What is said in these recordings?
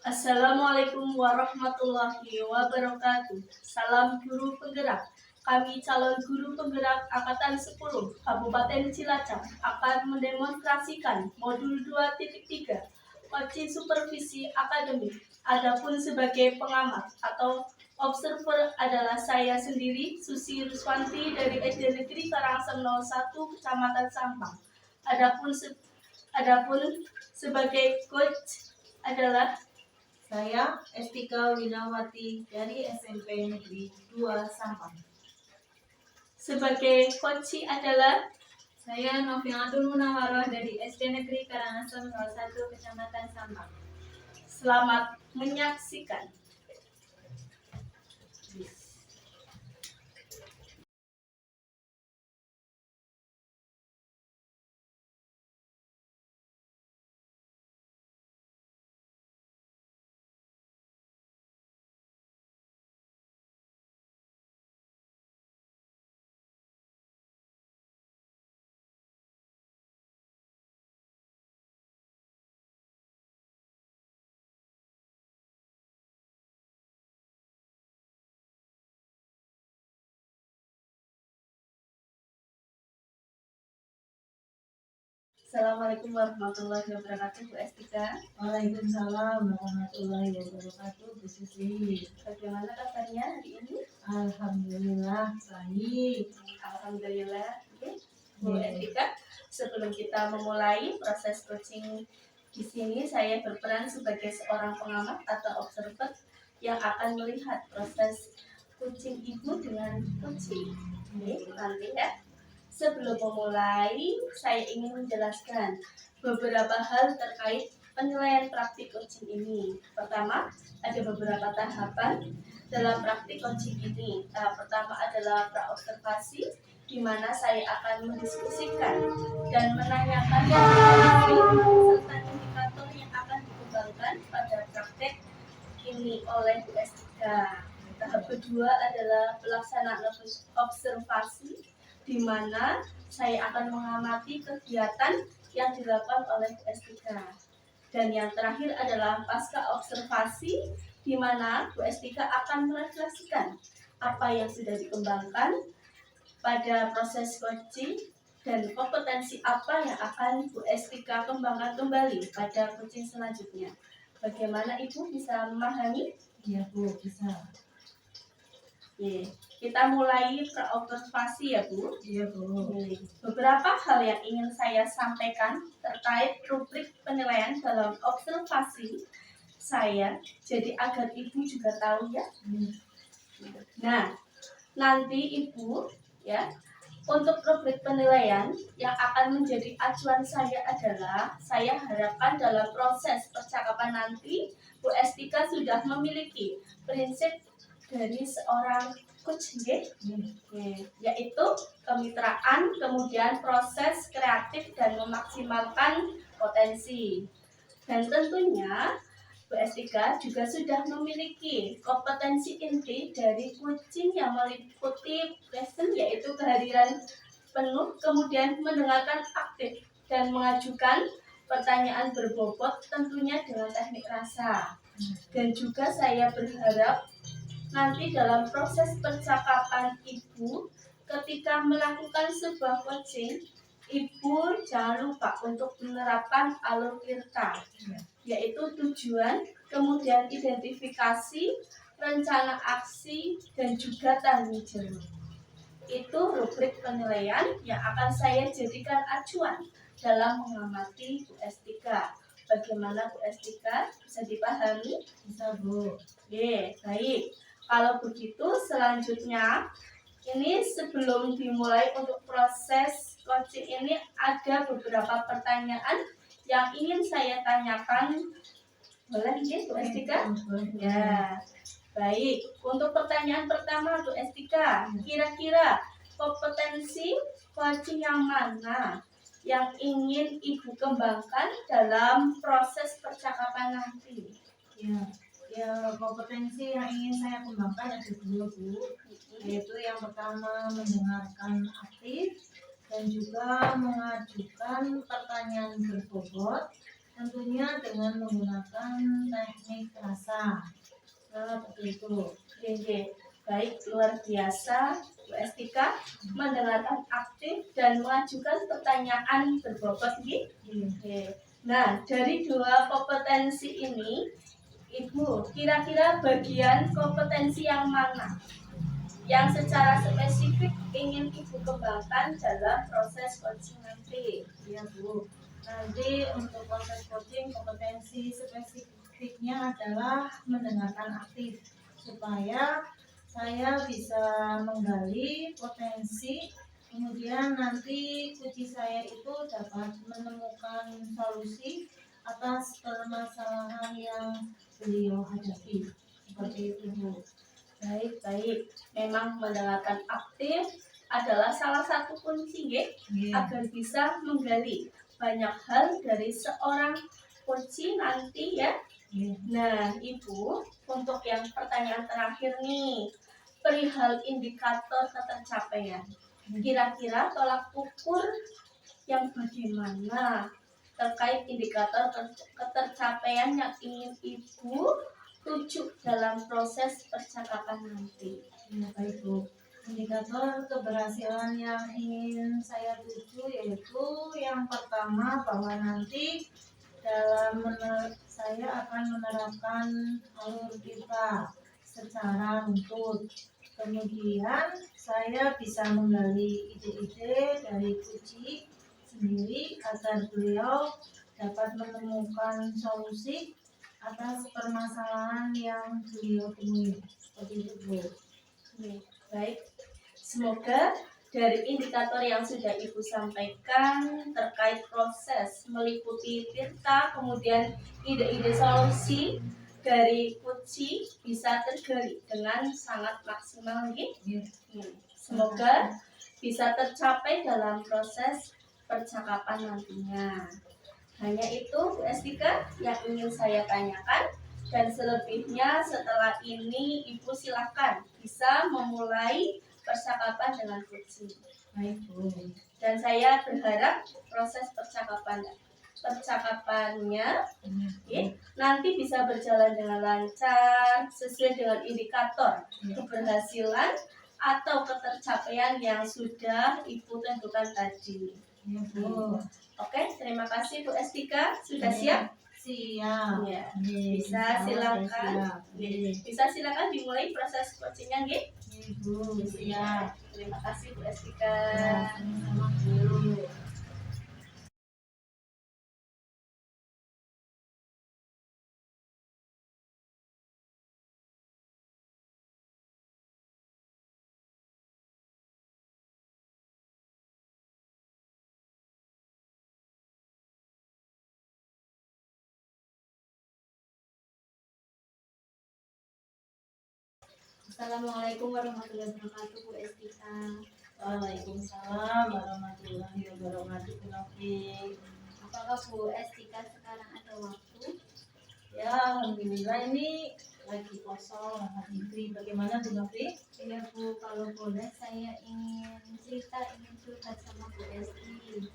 Assalamualaikum warahmatullahi wabarakatuh. Salam guru penggerak. Kami calon guru penggerak Angkatan 10 Kabupaten Cilacap akan mendemonstrasikan modul 2.3 coaching supervisi akademik. Adapun sebagai pengamat atau observer adalah saya sendiri, Susi Ruswanti dari SD Negeri Karangsem 01 Kecamatan Sampang. Adapun sebagai coach adalah Saya Estika Winawati dari SMP Negeri 2 Sampang. Sebagai coach adalah Saya Noviatul Munawaroh dari SD Negeri Karangasem 01 Kecamatan Sampang. Selamat menyaksikan. Assalamualaikum warahmatullahi wabarakatuh, Bu Estika. Waalaikumsalam warahmatullahi wabarakatuh, Bu Susi. Bagaimana kabarnya hari ini? Alhamdulillah baik. Alhamdulillah. Oke, Bu Estika. Sebelum kita memulai proses coaching di sini, saya berperan sebagai seorang pengamat atau observer yang akan melihat proses coaching ibu dengan coaching. Oke, nanti ya. Sebelum memulai, saya ingin menjelaskan beberapa hal terkait penilaian praktik coaching ini. Pertama, ada beberapa tahapan dalam praktik coaching ini. Tahap pertama adalah praobservasi, di mana saya akan mendiskusikan dan menanyakan serta indikator yang akan dikembangkan pada praktek ini oleh USTK. Tahap kedua adalah pelaksanaan observasi, di mana saya akan mengamati kegiatan yang dilakukan oleh USTK. Dan yang terakhir adalah pasca observasi, di mana USTK akan merefleksikan apa yang sudah dikembangkan pada proses coaching dan kompetensi apa yang akan USTK kembangkan kembali pada coaching selanjutnya. Bagaimana Ibu bisa memahami? Iya Bu, bisa. Oke, kita mulai praobservasi ya Bu. Iya Bu. Beberapa hal yang ingin saya sampaikan terkait rubrik penilaian dalam observasi saya, jadi agar Ibu juga tahu ya. Nah, nanti Ibu ya, untuk rubrik penilaian yang akan menjadi acuan saya adalah, saya harapkan dalam proses percakapan nanti Bu Estika sudah memiliki prinsip dari seorang coach, yaitu kemitraan, kemudian proses kreatif dan memaksimalkan potensi. Dan tentunya Bu Estika juga sudah memiliki kompetensi inti dari coaching yang meliputi present, yaitu kehadiran penuh, kemudian mendengarkan aktif dan mengajukan pertanyaan berbobot tentunya dengan teknik rasa. Dan juga saya berharap nanti dalam proses percakapan Ibu ketika melakukan sebuah coaching, Ibu jangan lupa untuk menerapkan alur IRTA, yaitu tujuan, kemudian identifikasi, rencana aksi, dan juga tanggung jawab. Itu rubrik penilaian yang akan saya jadikan acuan dalam mengamati Bu Estika. Bagaimana Bu Estika? Bisa dipahami? Bisa Bu. Oke, baik. Kalau begitu selanjutnya, ini sebelum dimulai untuk proses coaching ini ada beberapa pertanyaan yang ingin saya tanyakan. Boleh ya Bu Estika? Ya, baik. Untuk pertanyaan pertama Bu Estika, kira-kira kompetensi coaching yang mana yang ingin Ibu kembangkan dalam proses percakapan nanti? Ya, kompetensi yang ingin saya kembangkan ada dua Bu, yaitu yang pertama mendengarkan aktif dan juga mengajukan pertanyaan berbobot, tentunya dengan menggunakan teknik rasa seperti itu. Oke, baik, luar biasa Bu Estika mendengarkan aktif dan mengajukan pertanyaan berbobot gitu. Oke. Nah, dari dua kompetensi ini, Ibu kira-kira bagian kompetensi yang mana yang secara spesifik ingin Ibu kembangkan dalam proses coaching nanti? Ya Bu, nanti untuk proses coaching kompetensi spesifiknya adalah mendengarkan aktif supaya saya bisa menggali potensi, kemudian nanti kunci saya itu dapat menemukan solusi atas permasalahan yang beliau hadapi. Seperti itu Bu. Baik. Memang mendengarkan aktif adalah salah satu kunci agar bisa menggali banyak hal dari seorang coach nanti ya. Nah, Ibu, untuk yang pertanyaan terakhir nih, perihal indikator ketercapaian. Kira-kira tolak ukur yang bagaimana terkait indikator ketercapaian yang ingin Ibu tuju dalam proses percakapan nanti? Ya, baik Bu. Indikator keberhasilan yang ingin saya tuju yaitu yang pertama bahwa nanti saya akan menerapkan alur kita secara runtut. Kemudian saya bisa menggali ide-ide dari Puji sendiri agar beliau dapat menemukan solusi atas permasalahan yang beliau temui. Seperti itu Bu. Baik, semoga dari indikator yang sudah Ibu sampaikan terkait proses meliputi tirta, kemudian ide-ide solusi dari Puji bisa tergali dengan sangat maksimal gitu. Semoga bisa tercapai dalam proses percakapan nantinya. Hanya itu Bu Estika yang ingin saya tanyakan. Dan selebihnya setelah ini Ibu silakan bisa memulai percakapan dengan kucing. Baik Bu. Dan saya berharap proses percakapannya nanti bisa berjalan dengan lancar sesuai dengan indikator keberhasilan atau ketercapaian yang sudah Ibu tentukan tadi. Ya Bu. Oke, terima kasih Bu Estika. Sudah siap? Siap. Ya, bisa silakan. Bisa silakan dimulai proses coachingnya, nggih? Bu, siap. Terima kasih Bu Estika. Sama-sama Bu. Assalamualaikum warahmatullahi wabarakatuh Bu Estika. Waalaikumsalam warahmatullahi wabarakatuh. Apakah Bu Estika sekarang ada waktu? Ya, alhamdulillah ini lagi kosong, lagi free. Bagaimana Bu Novi? Iya Bu, kalau boleh saya ingin curhat sama Bu Esti.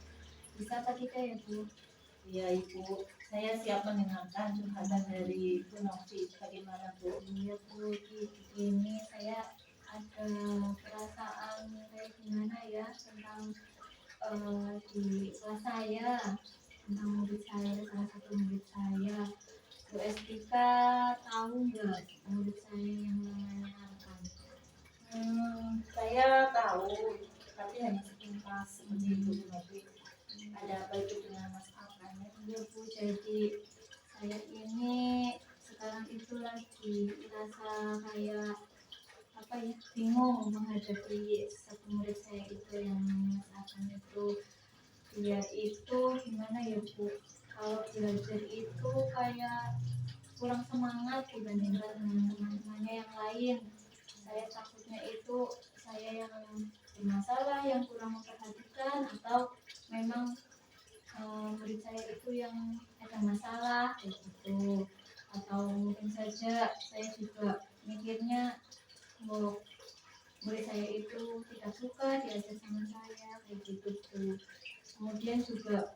Bisa apa tidak ya Bu? Iya Ibu, saya siap mendengarkan curhatan dari Bu Novi. Bagaimana Bu? Iya Bu, ini saya ada perasaan kayak gimana ya tentang di kelas saya, tentang murid saya, salah satu murid saya. Bu Estika tahu nggak murid saya yang namanya Arkan? Saya tahu, tapi hanya sepintas seperti itu Bu Novi. Ada apa itu dengan Mas Arkan ya? Iya Bu, jadi saya ini sekarang itu lagi merasa kayak apa ya, bingung menghadapi satu murid saya itu yang Mas Arkan itu. Dia itu gimana ya Bu, kalau belajar itu kayak kurang semangat dibandingkan dengan teman-temannya yang lain. Saya takutnya itu saya yang bermasalah, yang kurang memperhatikan, atau memang murid saya itu yang ada masalah kayak gitu. Atau mungkin saja saya juga mikirnya murid saya itu tidak suka diajar sama saya kayak gitu tuh. Kemudian juga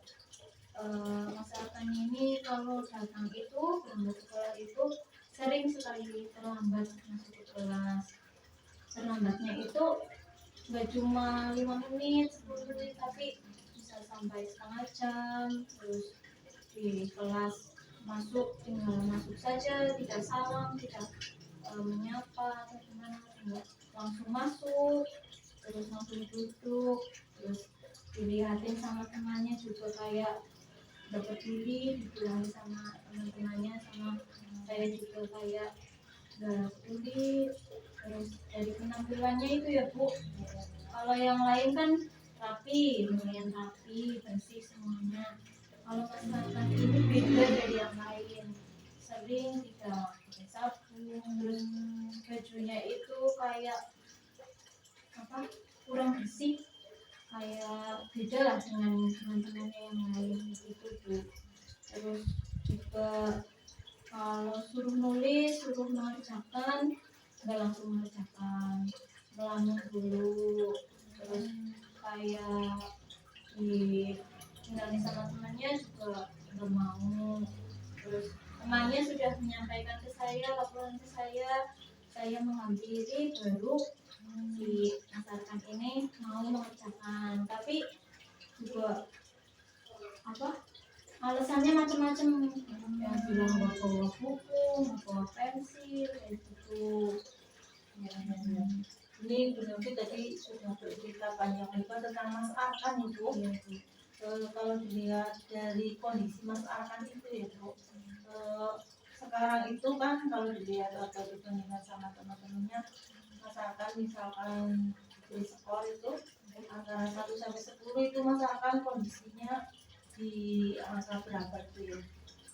Mas Arkan ini kalau datang itu berangkat sekolah itu sering sekali terlambat masuk ke kelas. Terlambatnya itu nggak cuma 5 menit, 10 menit, tapi bisa sampai setengah jam. Terus di kelas masuk tinggal masuk saja, tidak salam, tidak menyapa atau gimana, enggak, langsung masuk, terus langsung duduk, terus dilihatin sama temannya juga kayak gak peduli, dibilang sama teman-temannya, sama saya juga kayak gak peduli. Terus dari penampilannya itu ya Bu, kalau yang lain kan rapi, lumayan rapi, bersih semuanya. Kalau masyarakat ini beda dari yang lain, sering tidak pakai sabun, terus bajunya itu kayak apa, kurang bersih, kayak beda lah dengan teman-temannya yang lain gitu Bu. Terus juga kalau suruh nulis, suruh mengerjakan, nggak langsung mengerjakan, ngelamun dulu. Terus kayak ditinggalin sama temannya juga nggak mau. Terus temannya sudah menyampaikan ke saya, laporan ke saya menghampiri, baru si Mas ini mau mengerjakan, tapi juga apa, alasannya macam-macam, yang bilang mau bawa buku, mau bawa pensil kayak gitu. Ini Bu Novi tadi sudah bercerita panjang lebar tentang Mas Arkan itu. Kalau dilihat dari kondisi Mas Arkan itu ya Bu, sekarang itu kan kalau dilihat atau dibandingkan sama teman-temannya, Mas Arkan misalkan di skor itu antara 1 sampai 10 itu Mas Arkan kondisinya di angka berapa tuh ya?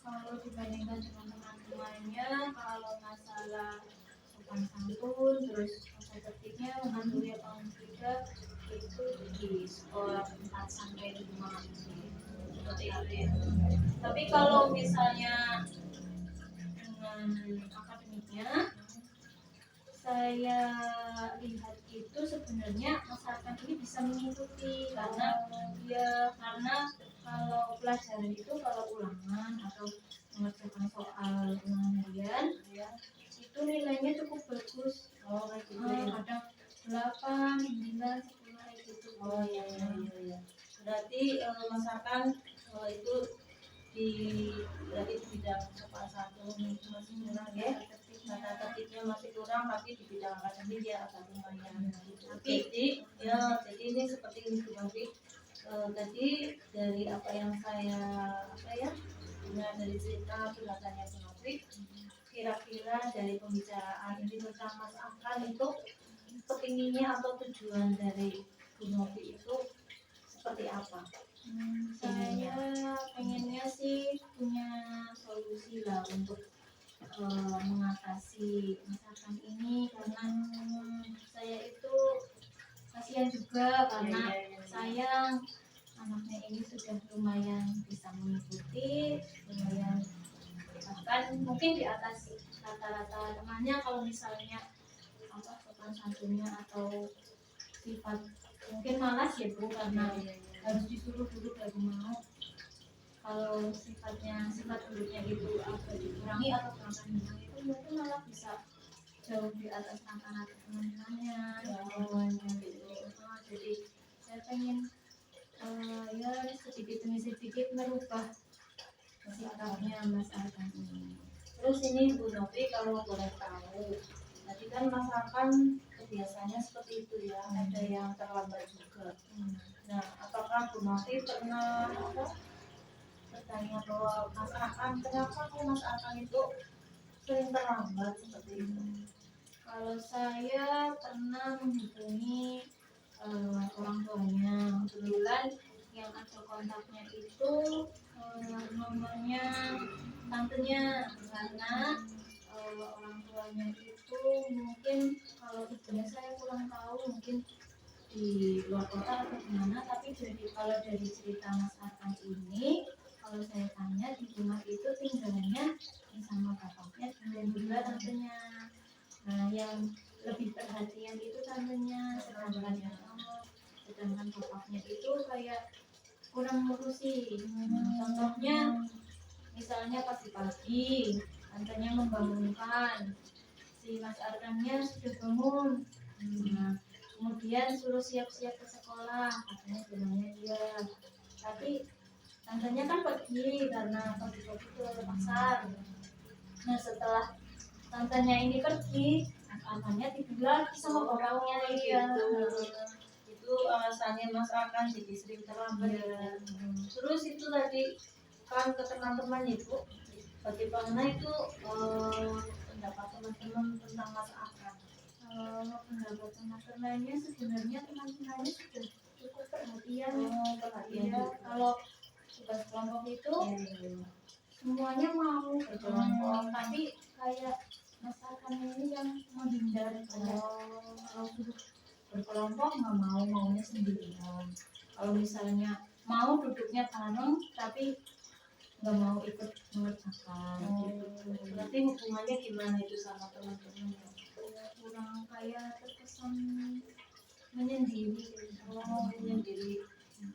Kalau dibandingkan dengan teman-temannya, kalau masalah sopan santun, terus tata tertibnya, mematuhi apa tidak, itu di skor 4 sampai 5 seperti itu ya. Tapi kalau misalnya dengan akademiknya, saya lihat itu sebenarnya masyarakat ini bisa mengikuti, karena kalau pelajaran itu, kalau ulangan atau mengerjakan soal ulangan harian ya, itu nilainya cukup bagus. Kayak gitu ya. Kadang 8, 9, 10 kayak gitu. Iya. Berarti Mas Arkan itu berarti di bidang sopan santun itu masih kurang ya. Tata tertibnya masih kurang, tapi di bidang akademik ya agak lumayan. Jadi ini seperti ini Bu Novi. Tadi dari apa yang saya dengar dari cerita curhatannya Bu Novi, kira-kira dari pembicaraan ini tentang Mas Arkan itu kepinginnya atau tujuan dari Bu Novi itu seperti apa? Saya pengennya sih punya solusi lah untuk mengatasi masakan ini, karena saya itu kasihan juga, karena sayang anaknya ini sudah lumayan bisa mengikuti, lumayan bahkan mungkin di atas rata-rata temannya kalau misalnya apa, sopan santunnya atau sifat, mungkin malas ya Bu, karena harus disuruh dulu baru mau. Kalau sifat buruknya itu agak dikurangi atau bahkan hilang, itu mungkin malah bisa jauh di atas rata-rata teman-temannya. Jadi saya pengen ya sedikit demi sedikit merubah sikapnya Mas Arkan ini. Terus ini Bu Novi kalau boleh tahu, tadi kan Mas Arkan kebiasaannya seperti itu ya, ada yang terlambat juga. Nah, apakah Bu Novi pernah bertanya bahwa Mas Arkan, kenapa kok Mas Arkan itu sering terlambat seperti itu? Kalau saya pernah menghubungi orang tuanya, kebetulan yang ada kontaknya itu nomornya tantenya, karena orang tuanya itu mungkin, kalau ibunya saya kurang tahu, mungkin di luar kota atau gimana, tapi kalau dari cerita Mas Arkan ini, kalau saya tanya di rumah itu tinggalnya sama bapaknya dan juga tantenya. Nah, yang lebih perhatian itu tantenya, sedangkan bapaknya itu kayak kurang ngurusi. Contohnya misalnya pagi-pagi tantenya membangunkan, si Mas Arkannya sudah bangun. Nah, kemudian suruh siap-siap ke sekolah, katanya bilangnya dia. Tapi tantenya kan pergi karena pagi-pagi ke pasar. Nah, setelah tantenya ini pergi, anak-anaknya tidur lagi sama orangnya Iya. gitu. Itu alasannya Mas akan jadi sering terlambat. Iya. Terus itu tadi kan ke teman-teman itu, bagaimana itu pendapat teman-teman tentang Mas akan? Kalau pendapat teman-temannya sebenarnya teman-temannya sudah cukup perhatian. Perhatian. Iya, kalau tugas kelompok itu semuanya mau berkelompok, tapi kayak Mas Arkan ini yang menghindar kayak kalau sudah berkelompok nggak mau, maunya sendirian. Kalau misalnya mau duduknya bareng tapi nggak mau ikut mengerjakan gitu. Berarti hubungannya gimana itu sama teman-teman? Kurang kayak terkesan menyendiri. Menyendiri.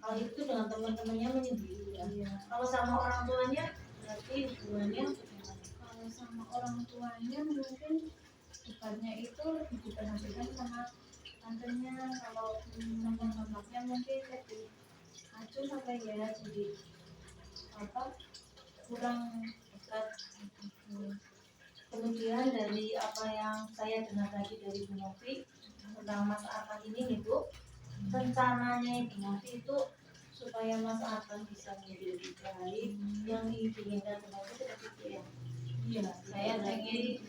Kalau itu dengan teman-temannya menyendiri ya. Iya. Kalau sama orang tuanya berarti hubungannya bagaimana? Kalau sama orang tuanya mungkin sifatnya itu lebih diperhatikan sama tantenya. Kalau sama kakaknya mungkin lebih acuh apa ya, jadi apa kurang dekat. Kemudian dari apa yang saya dengar tadi dari Bu Novi tentang Mas Arkan ini itu, rencananya Ibu Novi itu supaya Mas Arkan bisa menjadi lebih baik, yang diinginkan Bu Novi seperti itu ya. Iya, Saya ingin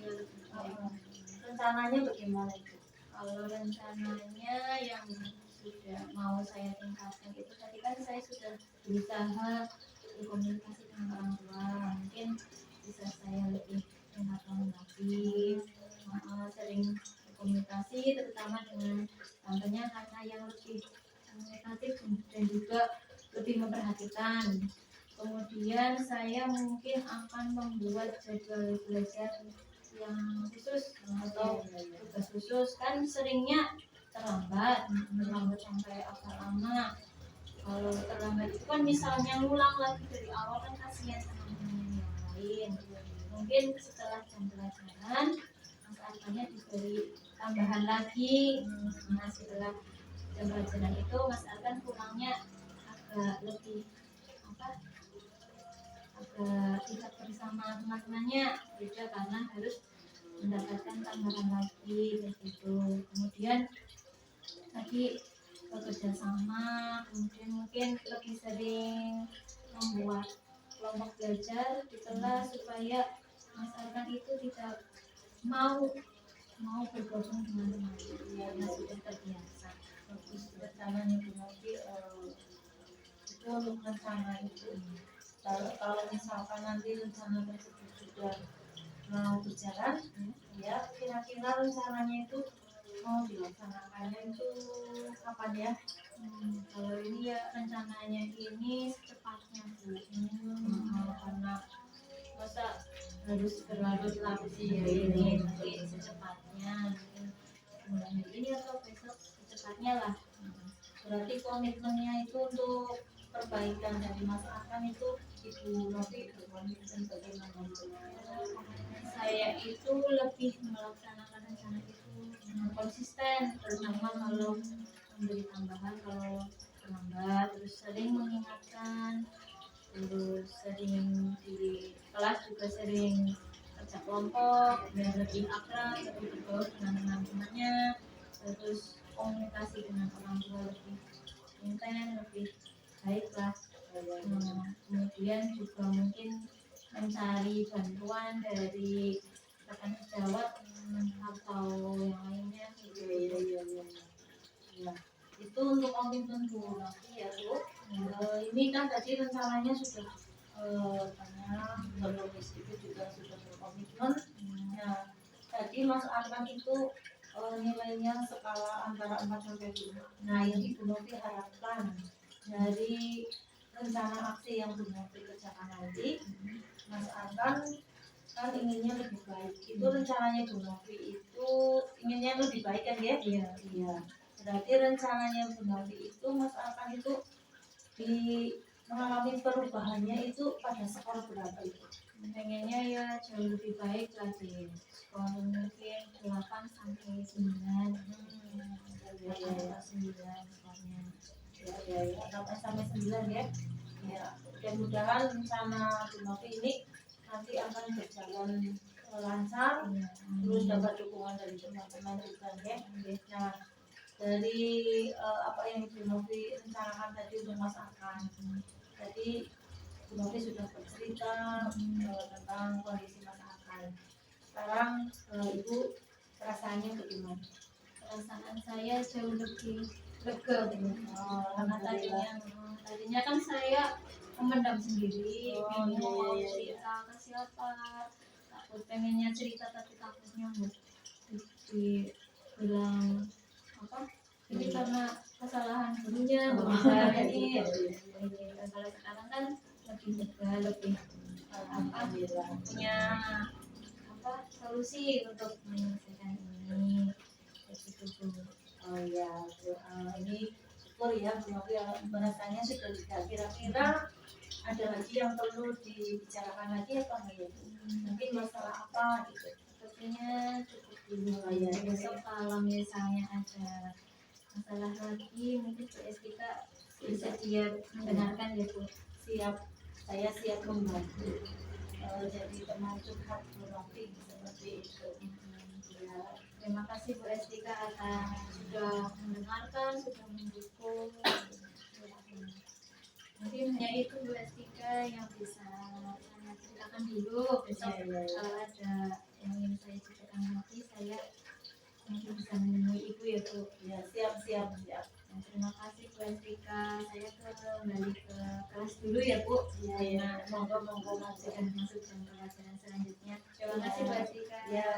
rencananya bagaimana itu? kalau rencananya yang sudah mau saya tingkatkan itu tadi kan saya sudah berusaha berkomunikasi dengan orang tua, mungkin bisa saya lebih tingkatkan lagi. Sering berkomunikasi terutama dengan tantenya karena yang lebih komunikatif dan juga lebih memperhatikan. Kemudian saya mungkin akan membuat jadwal belajar yang khusus atau tugas khusus, kan seringnya terlambat sampai agak lama. Kalau terlambat itu kan misalnya ngulang lagi dari awal kan kasihan sama teman yang lain. Mungkin setelah jam pelajaran Mas Arkannya diberi tambahan lagi. Nah, setelah jam pelajaran itu Mas Arkan pulangnya agak lebih apa, agak tidak bersama teman-temannya, beda karena harus mendapatkan tambahan lagi begitu. Kemudian tadi bekerja sama, kemudian mungkin lebih sering membuat kelompok belajar di kelas supaya Mas Arkan itu tidak mau bergabung dengan teman-teman karena sudah terbiasa. Bagus rencananya Bu Novi, itu untuk rencana itu. Kalau misalkan nanti rencana tersebut sudah mau berjalan, ya kira-kira rencananya itu mau dilaksanakannya itu kapan ya? Kalau ini ya rencananya ini secepatnya Bu. Karena masa harus berlarut-larut sih ya ini, tapi secepatnya mungkin bulan ini atau besok secepatnya lah. Berarti komitmennya itu untuk perbaikan dari Mas Arkan itu Ibu Novi berkomitmen bagaimana? Saya itu lebih melaksanakan rencana itu dengan konsisten, terutama kalau memberi tambahan kalau terlambat, terus sering mengingatkan, terus sering di kelas juga sering kerja kelompok biar lebih akrab, lebih bergaul dengan teman-temannya, terus komunikasi dengan orang tua lebih intens, lebih baik lah. Kemudian juga mungkin mencari bantuan dari rekan sejawat atau yang lainnya. Ya. Itu untuk komitmen Bu Novi ya Bu. Ini kan tadi rencananya sudah banyak berlogistik itu juga sudah berkomitmen. Nah, tadi Mas Arkan itu nilainya skala antara 4 sampai 5. Nah, yang Ibu Novi harapkan dari rencana aksi yang Bu Novi kerjakan nanti, Mas Arkan kan inginnya lebih baik. Itu rencananya Bu Novi itu inginnya lebih baik kan ya? Iya. Iya. Berarti rencananya Bu Novi itu Mas Arkan itu di mengalami perubahannya itu pada skor berapa itu? Pengennya ya jauh lebih baik lagi, skor mungkin 8 sampai 9. Ya, 8 atau 9 skornya. ya, 8 sampai 9 ya. Ya, mudah-mudahan rencana Bu Novi ini nanti akan berjalan lancar, Iya, terus dapat dukungan dari teman-teman juga ya. Nah, dari apa yang Bu Novi rencanakan tadi untuk Mas Akan, tadi Bu Novi sudah bercerita tentang kondisi Mas Akan. Sekarang Ibu perasaannya bagaimana? perasaan saya jauh lebih lega karena tadinya kan saya memendam sendiri, Oh, bingung mau iya. cerita ke siapa, takut pengennya cerita tapi takutnya mau dibilang apa, jadi karena kesalahan gurunya nggak bisa ini. Kalau sekarang kan lebih lega, lebih punya solusi untuk menyelesaikan ini, kayak gitu Bu. Oh ya, ini syukur ya Bu Novi bahasanya sudah tidak. Kira-kira ada lagi yang perlu dibicarakan lagi apa enggak ya Bu? Mungkin masalah apa gitu? Sepertinya cukup dulu. Oh, iya. Besok kalau misalnya ada masalah lagi, mungkin PS kita bisa dia mendengarkan ya Bu. Siap, saya siap membantu. Jadi teman curhat Bu Novi seperti itu. Ya, Terima kasih Bu Estika atas sudah mendengarkan, sudah mendukung. Mungkin hanya itu Bu Estika yang bisa saya ceritakan dulu. Besok Iya. kalau ada yang ingin saya ceritakan lagi, saya mungkin bisa menemui Ibu ya Bu. ya, siap. Nah, terima kasih Bu Estika. Saya kembali ke kelas dulu ya Bu. Ya, monggo masuk. Sudah masuk jam pelajaran selanjutnya. Terima kasih Bu Estika. Ya.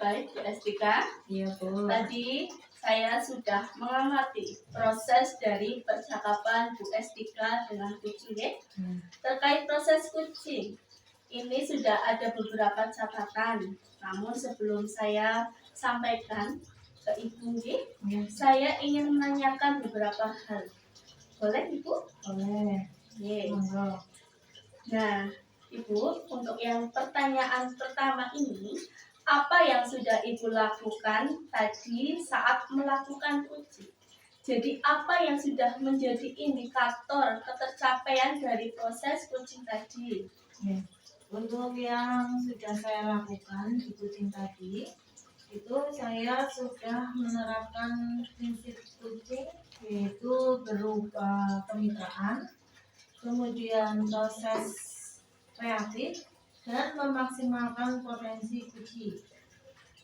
Baik, Bu Estika. Iya Bu. Tadi saya sudah mengamati proses dari percakapan Bu Estika dengan kucing ya. Terkait proses kucing, ini sudah ada beberapa catatan. Namun sebelum saya sampaikan ke Ibu ya, saya ingin menanyakan beberapa hal. Boleh Ibu? Boleh. Ye. Monggo. Nah, Ibu, untuk yang pertanyaan pertama ini, apa yang sudah Ibu lakukan tadi saat melakukan uji? Jadi apa yang sudah menjadi indikator ketercapaian dari proses coaching tadi? Untuk yang sudah saya lakukan di kucing tadi, itu saya sudah menerapkan prinsip kucing, yaitu berupa kemitraan, kemudian proses kreatif, dan memaksimalkan potensi kucing.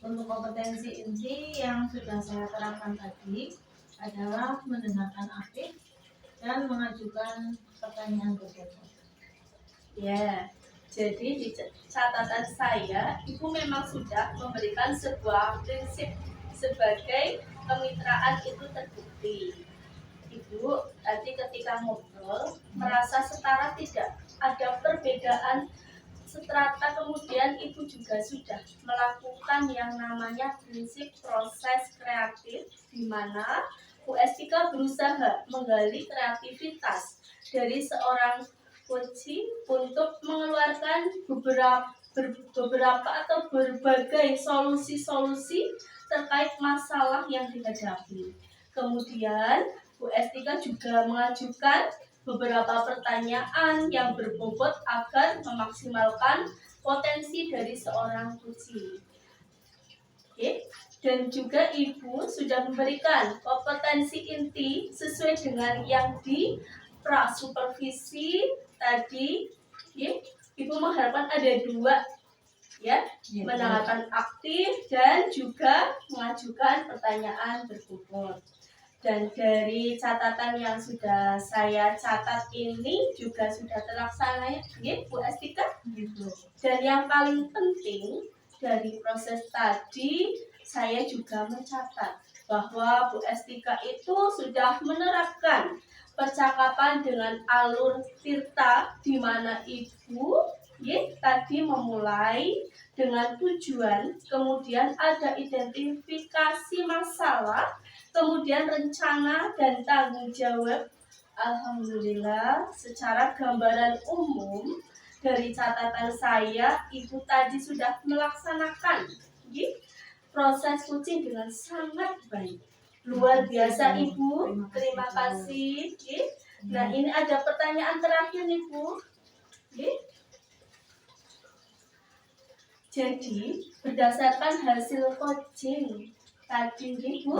Untuk kompetensi inti yang sudah saya terapkan tadi adalah mendengarkan aktif dan mengajukan pertanyaan berbeda. Ya, jadi di catatan saya, Ibu memang sudah memberikan sebuah prinsip sebagai kemitraan itu terbukti. Ibu tadi ketika ngobrol merasa setara tidak ada perbedaan strata, kemudian Ibu juga sudah melakukan yang namanya prinsip proses kreatif, di mana Bu Estika berusaha menggali kreativitas dari seorang coaching untuk mengeluarkan beberapa atau berbagai solusi-solusi terkait masalah yang dihadapi. Kemudian Bu Estika juga mengajukan beberapa pertanyaan yang berbobot agar memaksimalkan potensi dari seorang kucing. Oke. Dan juga Ibu sudah memberikan kompetensi inti sesuai dengan yang di pra-supervisi tadi. Oke. Ibu mengharapkan ada 2 ya, mendengarkan aktif dan juga mengajukan pertanyaan berbobot. Dan dari catatan yang sudah saya catat ini juga sudah terlaksana ya Bu Estika. Gitu. Dan yang paling penting dari proses tadi saya juga mencatat bahwa Bu Estika itu sudah menerapkan percakapan dengan alur tirta di mana Ibu tadi memulai dengan tujuan, kemudian ada identifikasi masalah, kemudian rencana dan tanggung jawab. Alhamdulillah, secara gambaran umum dari catatan saya, Ibu tadi sudah melaksanakan proses coaching dengan sangat baik. Luar biasa Ibu, terima kasih. Nah, ini ada pertanyaan terakhir nih Bu. Jadi, berdasarkan hasil coaching tadi Bu,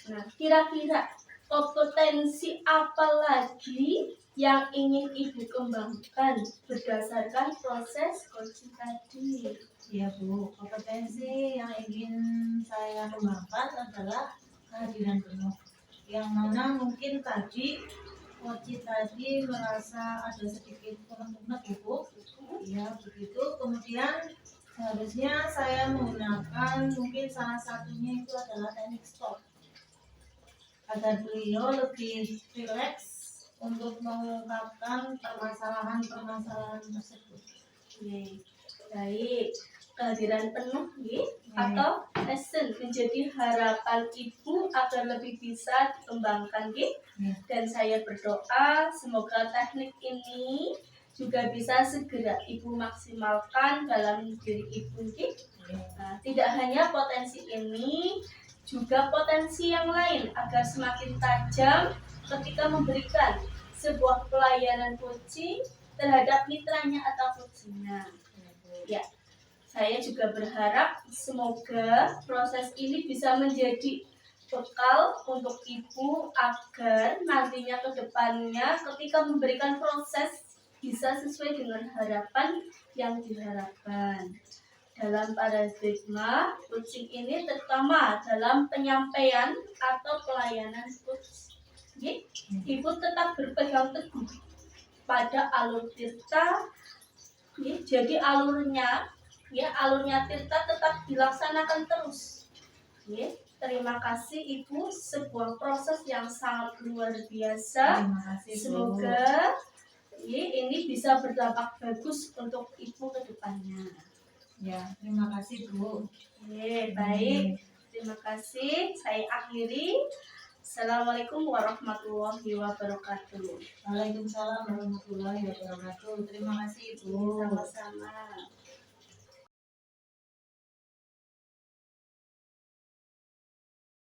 nah kira-kira kompetensi apa lagi yang ingin Ibu kembangkan berdasarkan proses coaching tadi? Ya Bu, kompetensi yang ingin saya kembangkan adalah kehadiran penuh. Yang mana mungkin tadi coach tadi merasa ada sedikit unek-unek ya Bu. Ya begitu. Kemudian seharusnya saya menggunakan mungkin salah satunya itu adalah teknik stop agar beliau lebih rileks untuk mengungkapkan permasalahan-permasalahan tersebut. Baik, kehadiran penuh atau passion menjadi harapan Ibu agar lebih bisa dikembangkan dan saya berdoa semoga teknik ini juga bisa segera Ibu maksimalkan dalam diri Ibu. Nah, tidak hanya potensi ini, juga potensi yang lain agar semakin tajam ketika memberikan sebuah pelayanan coaching terhadap mitranya atau coachingnya. Ya, saya juga berharap semoga proses ini bisa menjadi bekal untuk Ibu agar nantinya ke depannya ketika memberikan proses bisa sesuai dengan harapan yang diharapkan. Dalam paradigma coaching ini terutama dalam penyampaian atau pelayanan coaching, Ibu tetap berpegang teguh pada alur tirta. Jadi alurnya tirta tetap dilaksanakan terus. Terima kasih Ibu, sebuah proses yang sangat luar biasa. Terima kasih, Bu. Semoga ini bisa berdampak bagus untuk Ibu ke depannya. Ya, terima kasih Bu. Baik, terima kasih. Saya akhiri. Assalamualaikum warahmatullahi wabarakatuh. Waalaikumsalam warahmatullahi wabarakatuh. Terima kasih Bu. Sama-sama.